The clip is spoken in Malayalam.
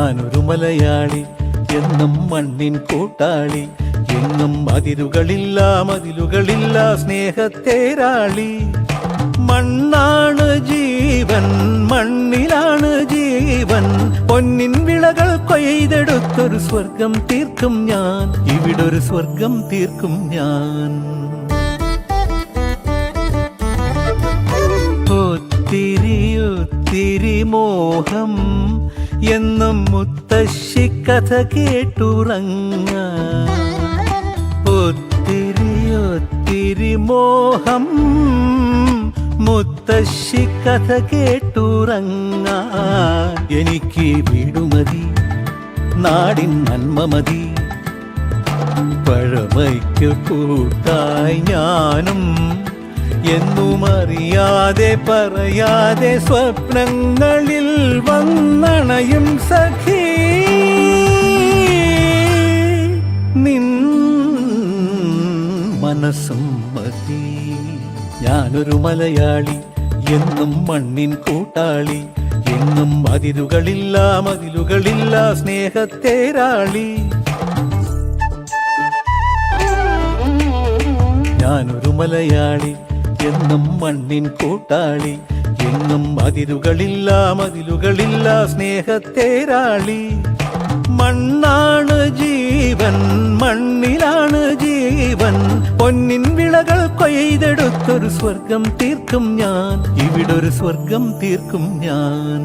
ഞാനൊരു മലയാളി, എന്നും മണ്ണിൻ കൂട്ടാളി, എങ്ങും മതിലുകളില്ല സ്നേഹത്തേരാളി. മണ്ണാണ് ജീവൻ, മണ്ണിലാണ് ജീവൻ, പൊന്നിൻ വിളകൾ കൊയ്തെടുത്തൊരു സ്വർഗം തീർക്കും ഞാൻ, ഇവിടൊരു സ്വർഗം തീർക്കും ഞാൻ. ഒത്തിരി മോഹം എന്നും മുത്തശ്ശി കഥ കേട്ടുറങ്ങാൻ. ഒത്തിരി മോഹം മുത്തശ്ശി കഥ കേട്ടുറങ്ങാൻ. എനിക്ക് വീടുമതി, നാടിൻ നന്മ മതി, പഴമയ്ക്ക് കൂട്ടായി ഞാനും എന്നും അറിയാതെ പറയാതെ സ്വപ്നങ്ങളിൽ വന്നണയും സഖി. നിൻ മനസ്സും മതി. ഞാനൊരു മലയാളി, എന്നും മണ്ണിൻ കൂട്ടാളി, എങ്ങും മതിലുകളില്ല സ്നേഹത്തേരാളി. ഞാനൊരു മലയാളി, എന്നും മണ്ണിൻ കൂട്ടാളി, എങ്ങും മതിലുകളില്ല സ്നേഹത്തേരാളി. മണ്ണാണ് ജീവൻ, മണ്ണിലാണ് ജീവൻ, പൊന്നിൻ വിളകൾ കൊയ്തെടുത്തൊരു സ്വർഗം തീർക്കും ഞാൻ, ഇവിടൊരു സ്വർഗം തീർക്കും ഞാൻ.